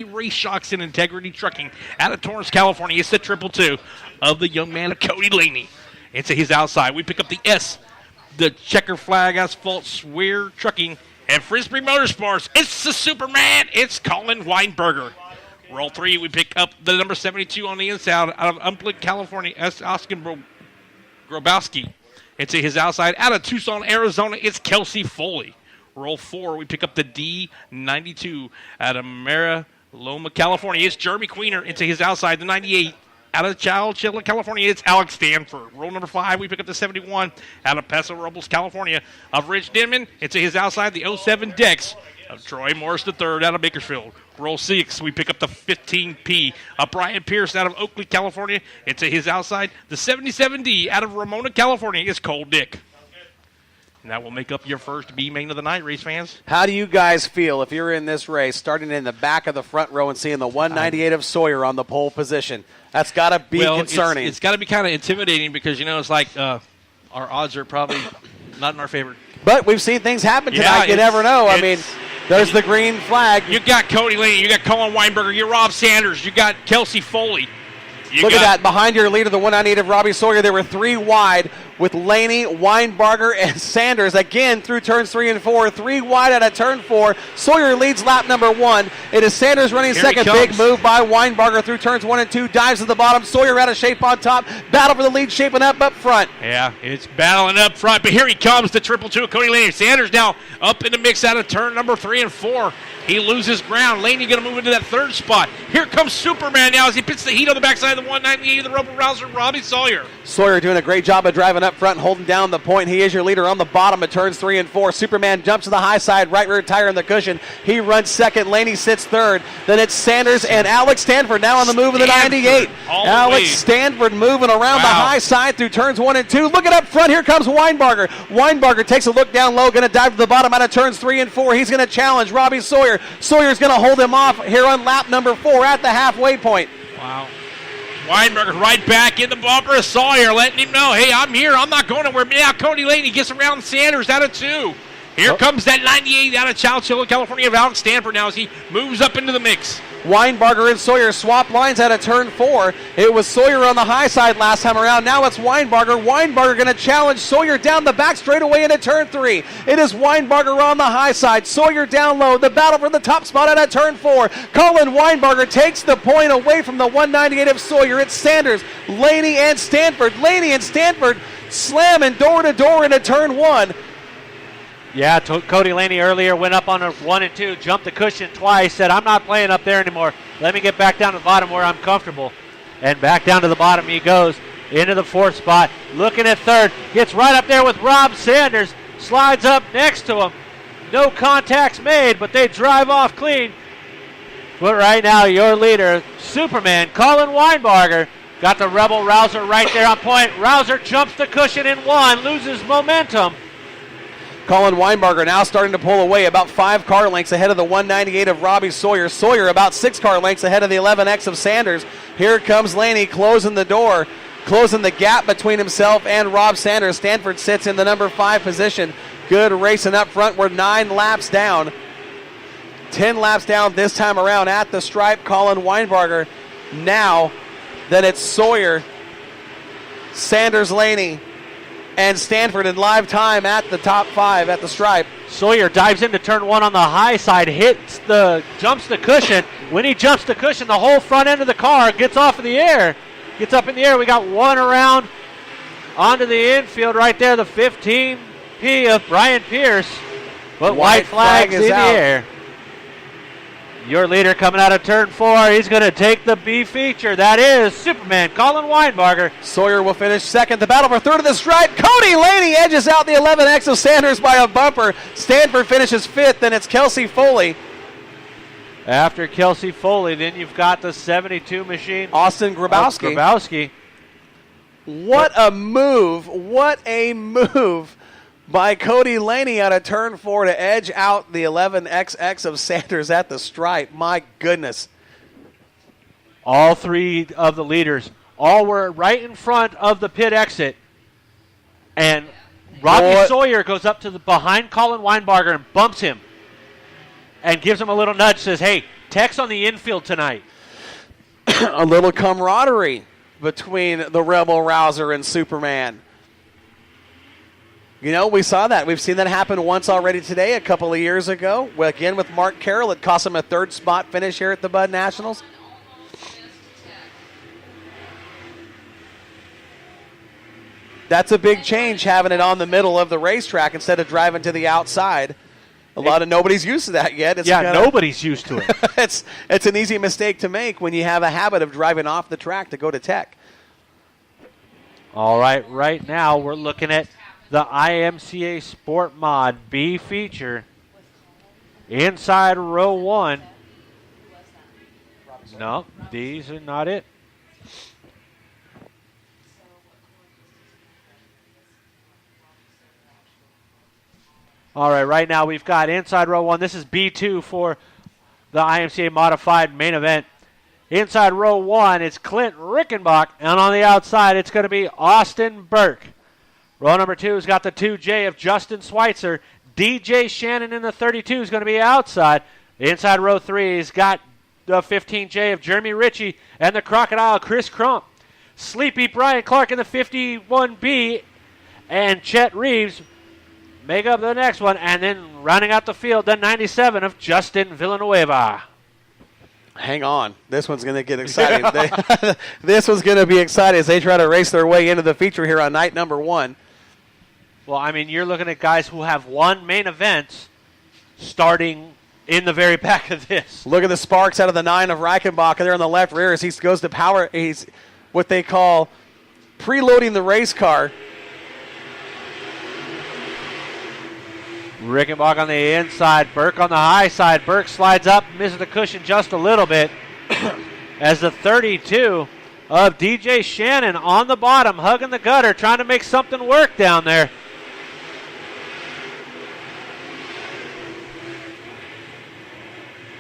Race Shocks and Integrity Trucking out of Torrance, California. It's the 222 of the young man of Cody Laney. Into his outside. We pick up the S, the Checker Flag Asphalt Swear Trucking and Frisbee Motorsports. It's the Superman. It's Colin Weinberger. Roll 3, we pick up the number 72 on the inside out of Umplick, California. S. Oskin Grobowski. Into his outside out of Tucson, Arizona. It's Kelsey Foley. Roll 4, we pick up the D92 out of Loma, California. It's Jeremy Queener. Into his outside, the 98 out of Chowchilla, California. It's Alex Stanford. Roll number 5, we pick up the 71 out of Paso Robles, California of Rich Denman. Into his outside, the 07 Dex of Troy Morris III out of Bakersfield. Roll 6, we pick up the 15P of Brian Pierce out of Oakley, California. Into his outside, the 77D out of Ramona, California. It's Cole Dick. And that will make up your first B main of the night, race fans. How do you guys feel if you're in this race, starting in the back of the front row and seeing the 198 of Sawyer on the pole position? That's got to be concerning. It's got to be kind of intimidating because, it's like our odds are probably not in our favor. But we've seen things happen tonight. You never know. I mean, there's the green flag. You got Cody Laney. You got Colin Weinberger. You got Rob Sanders. You got Kelsey Foley. Look at that. Behind your leader, the 198 of Robbie Sawyer, there were 3 wide with Laney, Weinbarger, and Sanders. Again, through turns 3 and 4. 3 wide out of turn 4. Sawyer leads lap number 1. It is Sanders running second. Big move by Weinbarger through turns 1 and 2. Dives to the bottom. Sawyer out of shape on top. Battle for the lead shaping up front. Yeah, it's battling up front. But here he comes, the 222 of Cody Laney. Sanders now up in the mix out of turn number 3 and 4. He loses ground. Laney going to move into that third spot. Here comes Superman now as he pits the heat on the backside of the 198 of the Rebel Rouser, Robbie Sawyer. Sawyer doing a great job of driving up front and holding down the point. He is your leader on the bottom of turns 3 and 4. Superman jumps to the high side, right rear tire in the cushion. He runs second. Laney sits third. Then it's Sanders and Alex Stanford now on the move in the 98. Alex Stanford moving around the high side through turns 1 and 2. Look at up front. Here comes Weinbarger. Weinbarger takes a look down low, going to dive to the bottom out of turns 3 and 4. He's going to challenge Robbie Sawyer. Sawyer's going to hold him off here on lap number 4 at the halfway point. Wow. Weinberger right back in the bumper of Sawyer, letting him know, hey, I'm here. I'm not going nowhere. Now Cody Laney gets around Sanders out of 2. Here comes that 98 out of Chowchilla, California of Alex Stanford now as he moves up into the mix. Weinbarger and Sawyer swap lines out of turn 4. It was Sawyer on the high side last time around. Now it's Weinbarger. Weinbarger going to challenge Sawyer down the back straightaway into turn 3. It is Weinbarger on the high side. Sawyer down low. The battle for the top spot out of turn 4. Colin Weinbarger takes the point away from the 198 of Sawyer. It's Sanders, Laney, and Stanford. Laney and Stanford slamming door to door into turn 1. Yeah, Cody Laney earlier went up on a 1 and 2, jumped the cushion twice, said, I'm not playing up there anymore. Let me get back down to the bottom where I'm comfortable. And back down to the bottom he goes, into the 4th spot, looking at 3rd, gets right up there with Rob Sanders, slides up next to him. No contacts made, but they drive off clean. But right now, your leader, Superman, Colin Weinbarger, got the Rebel Rouser right there on point. Rouser jumps the cushion in 1, loses momentum. Colin Weinbarger now starting to pull away about 5 car lengths ahead of the 198 of Robbie Sawyer. Sawyer about 6 car lengths ahead of the 11X of Sanders. Here comes Laney closing the door, closing the gap between himself and Rob Sanders. Stanford sits in the number 5 position. Good racing up front. We're 9 laps down. 10 laps down this time around at the stripe. Colin Weinbarger. Now that it's Sawyer, Sanders, Laney, and Stanford in live time at the top 5 at the stripe. Sawyer dives into turn 1 on the high side, jumps the cushion. When he jumps the cushion, the whole front end of the car gets off of the air. Gets up in the air. We got 1 around onto the infield right there, the 15P of Brian Pierce. But white flag is in the air. Your leader coming out of turn 4. He's going to take the B feature. That is Superman, Colin Weinbarger. Sawyer will finish second. The battle for 3rd of the stripe. Cody Laney edges out the 11X of Sanders by a bumper. Stanford finishes 5th, and it's Kelsey Foley. After Kelsey Foley, then you've got the 72 machine. Austin Grabowski. What a move. What a move by Cody Laney out of turn 4 to edge out the 11XX of Sanders at the stripe. My goodness. All 3 of the leaders, all were right in front of the pit exit. And Robbie Sawyer goes up to behind Colin Weinbarger and bumps him and gives him a little nudge, says, hey, Tech's on the infield tonight. A little camaraderie between the Rebel Rouser and Superman. You know, we saw that. We've seen that happen once already today, a couple of years ago. Again, with Mark Carroll, it cost him a third spot finish here at the Bud Nationals. That's a big change, having it on the middle of the racetrack instead of driving to the outside. Nobody's used to that yet. Nobody's used to it. It's an easy mistake to make when you have a habit of driving off the track to go to Tech. All right, right now we're looking at the IMCA Sport Mod B feature. Inside row 1. No, these are not it. All right, right now we've got inside row 1. This is B2 for the IMCA Modified main event. Inside row 1, it's Clint Rickenbach, and on the outside, it's going to be Austin Burke. Row number 2 has got the 2J of Justin Schweitzer. DJ Shannon in the 32 is going to be outside. Inside row 3 has got the 15J of Jeremy Ritchie and the Crocodile Chris Crump. Sleepy Brian Clark in the 51B and Chet Reeves make up the next one, and then rounding out the field, the 97 of Justin Villanueva. Hang on. This one's going to get exciting. This one's going to be exciting as they try to race their way into the feature here on night number 1. Well, I mean, you're looking at guys who have won main events starting in the very back of this. Look at the sparks out of the 9 of Reichenbach there on the left rear as he goes to power. He's what they call preloading the race car. Rickenbach on the inside, Burke on the high side. Burke slides up, misses the cushion just a little bit. As the 32 of DJ Shannon on the bottom, hugging the gutter, trying to make something work down there.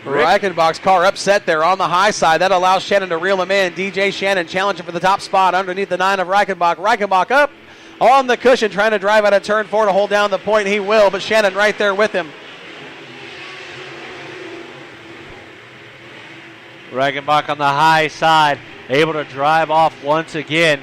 Reichenbach's car upset there on the high side. That allows Shannon to reel him in. DJ Shannon challenging for the top spot underneath the 9 of Reichenbach. Reichenbach up on the cushion, trying to drive out of turn 4 to hold down the point. He will, but Shannon right there with him. Reichenbach on the high side, able to drive off once again.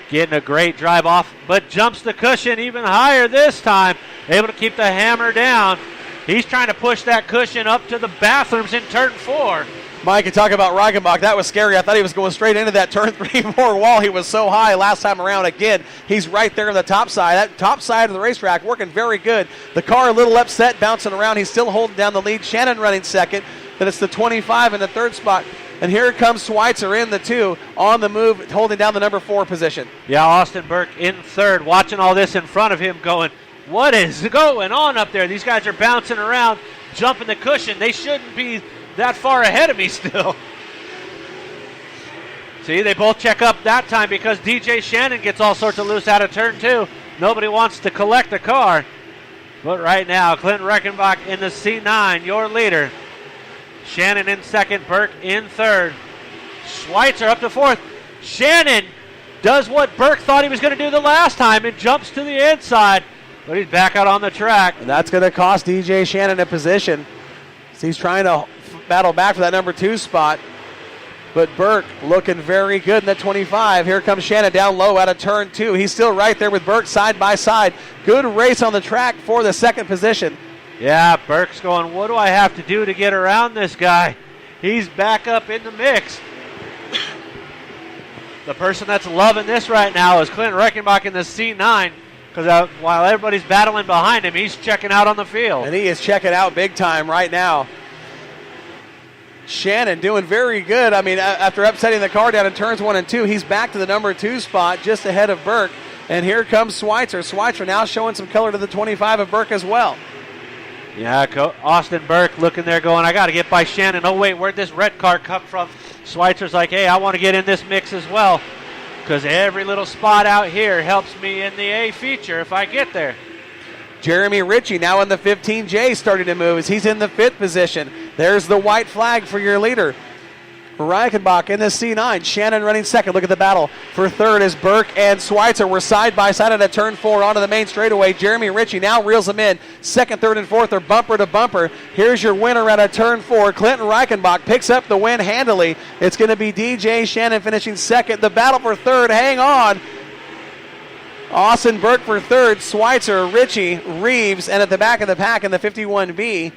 Getting a great drive off, but jumps the cushion even higher this time. Able to keep the hammer down. He's trying to push that cushion up to the bathrooms in turn 4. Mike, you talk about Reichenbach. That was scary. I thought he was going straight into that turn 3-4 wall. He was so high last time around. Again, he's right there on the top side. That top side of the racetrack working very good. The car a little upset, bouncing around. He's still holding down the lead. Shannon running second. Then it's the 25 in the third spot. And here comes Schweitzer in the 2 on the move, holding down the number 4 position. Yeah, Austin Burke in third, watching all this in front of him going, what is going on up there? These guys are bouncing around, jumping the cushion. They shouldn't be that far ahead of me still. See, they both check up that time because DJ Shannon gets all sorts of loose out of turn 2. Nobody wants to collect the car. But right now, Clint Reichenbach in the C9, your leader. Shannon in second, Burke in third. Schweitzer up to fourth. Shannon does what Burke thought he was going to do the last time and jumps to the inside. But he's back out on the track. And that's going to cost DJ Shannon a position. So he's trying to battle back for that number 2 spot. But Burke looking very good in the 25. Here comes Shannon down low out of turn 2. He's still right there with Burke side by side. Good race on the track for the second position. Yeah, Burke's going, what do I have to do to get around this guy? He's back up in the mix. The person that's loving this right now is Clint Reichenbach in the C9. Because while everybody's battling behind him, he's checking out on the field. And he is checking out big time right now. Shannon doing very good. I mean, after upsetting the car down in turns 1 and 2, he's back to the number 2 spot just ahead of Burke. And here comes Schweitzer. Schweitzer now showing some color to the 25 of Burke as well. Yeah, Austin Burke looking there going, I got to get by Shannon. Oh, wait, where'd this red car come from? Schweitzer's like, hey, I want to get in this mix as well because every little spot out here helps me in the A feature if I get there. Jeremy Ritchie now in the 15J starting to move as he's in the 5th position. There's the white flag for your leader. Reichenbach in the C9. Shannon running second. Look at the battle. For third is Burke and Schweitzer. We're side by side at a turn 4 onto the main straightaway. Jeremy Ritchie now reels them in. Second, third, and fourth are bumper to bumper. Here's your winner at a turn 4. Clinton Reichenbach picks up the win handily. It's going to be DJ Shannon finishing second. The battle for third. Hang on. Austin Burke for third. Schweitzer, Ritchie, Reeves, and at the back of the pack in the 51B.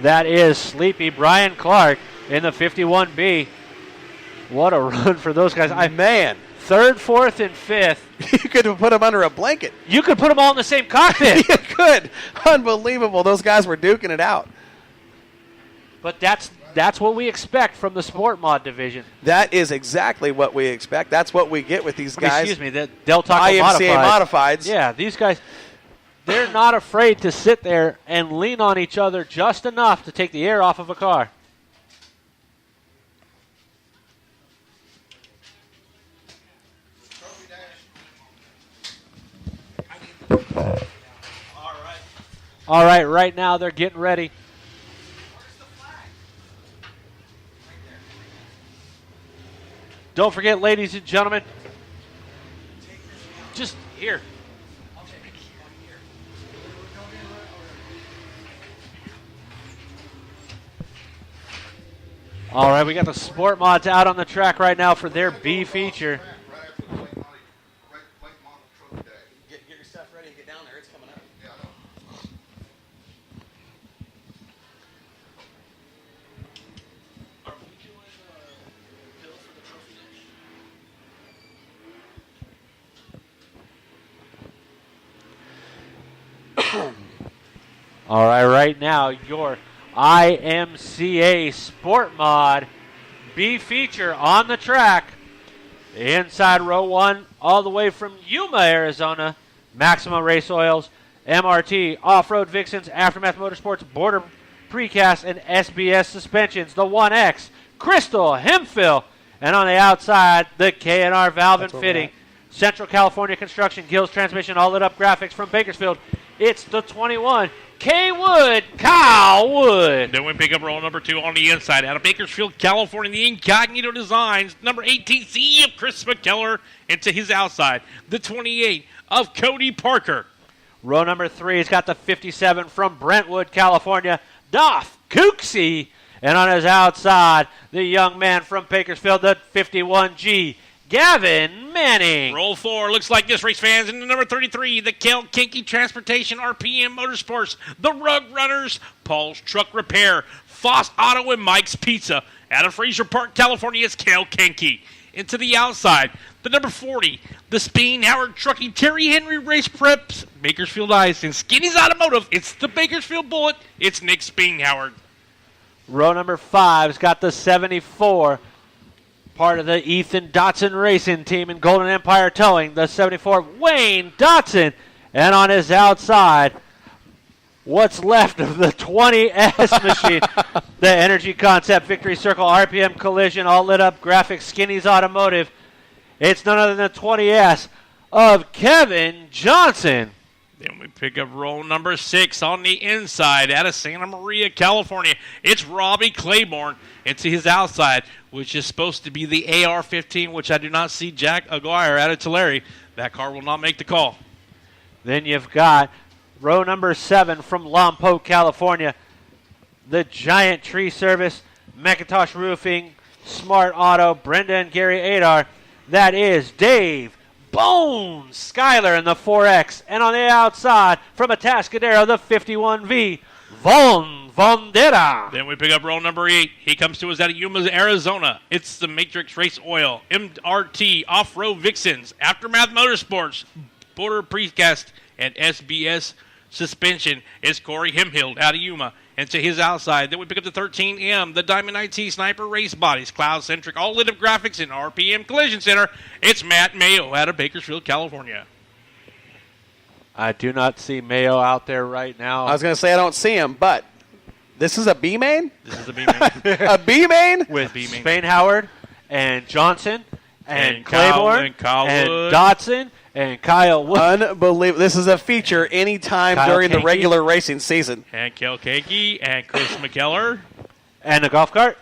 That is Sleepy Brian Clark in the 51B. What a run for those guys. Man. Third, fourth, and fifth. You could put them under a blanket. You could put them all in the same cockpit. You could. Unbelievable. Those guys were duking it out. But that's what we expect from the Sport Mod division. That is exactly what we expect. That's what we get with these guys. Excuse me, the Del Taco IMCA Modifieds. Yeah, these guys, they're not afraid to sit there and lean on each other just enough to take the air off of a car. All right, right now they're getting ready. Don't forget, ladies and gentlemen, just here. All right, we got the Sport Mods out on the track right now for their B feature. Get your stuff ready and get down there. It's coming up. All right, right now, your IMCA Sport Mod B feature on the track. Inside row 1, all the way from Yuma, Arizona, Maxima Race Oils, MRT, Off-Road Vixens, Aftermath Motorsports, Border Precast, and SBS Suspensions, the 1X, Crystal, Hemphill, and on the outside, the K&R Valve and Fitting, Central California Construction, Gills Transmission, All Lit Up Graphics from Bakersfield. It's the 21, K. Wood, Kyle Wood. Then we pick up roll number 2 on the inside. Out of Bakersfield, California, the Incognito Designs. Number 18, C of Chris McKellar into his outside. The 28 of Cody Parker. Row number 3 has got the 57 from Brentwood, California, Doth Cooksey. And on his outside, the young man from Bakersfield, the 51G, Gavin Manning. Roll 4 looks like this, race fans. And the number 33, the Kel Kinky Transportation, RPM Motorsports, the Rug Runners, Paul's Truck Repair, Foss Auto, and Mike's Pizza. Out of Fraser Park, California, it's Kel Kinky. Into the outside, the number 40, the Speen Howard Trucking, Terry Henry Race Preps, Bakersfield Ice, and Skinny's Automotive. It's the Bakersfield Bullet. It's Nick Speen Howard. Row number 5's got the 74. Part of the Ethan Dotson Racing Team in Golden Empire Towing, the 74, Wayne Dotson. And on his outside, what's left of the 20S machine, the Energy Concept, Victory Circle, RPM Collision, All Lit Up Graphics, Skinny's Automotive. It's none other than the 20S of Kevin Johnson. Then we pick up roll number 6 on the inside out of Santa Maria, California. It's Robbie Claiborne into his outside, which is supposed to be the AR-15, which I do not see Jack Aguirre out of Tulare. That car will not make the call. Then you've got row number 7 from Lompoc, California, the Giant Tree Service, McIntosh Roofing, Smart Auto, Brenda and Gary Adar. That is Dave Bones Skyler in the 4X. And on the outside, from Atascadero, the 51V, Von Vondera. Then we pick up roll number 8. He comes to us out of Yuma, Arizona. It's the Matrix Race Oil, MRT, Off-Road Vixens, Aftermath Motorsports, Border Precast, and SBS Suspension. It's Corey Hemhild out of Yuma. And to his outside, then we pick up the 13M, the Diamond IT Sniper Race Bodies, Cloud Centric, All Lit Up Graphics, and RPM Collision Center. It's Matt Mayo out of Bakersfield, California. I do not see Mayo out there right now. I was going to say I don't see him, but this is a B main? This is a B main. A B main? With Spain Howard and Johnson and Claiborne and Wood. Dotson and Kyle Wood. Unbelievable. This is a feature anytime Kyle during the Kankey. regular racing season. And Kel Keiki and Chris McKellar. And the golf cart.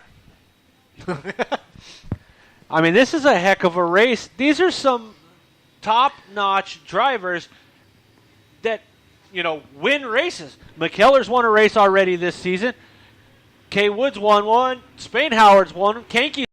I mean, this is a heck of a race. These are some top-notch drivers that, win races. McKellar's won a race already this season. Kay Woods won one. Spain Howard's won. Kanke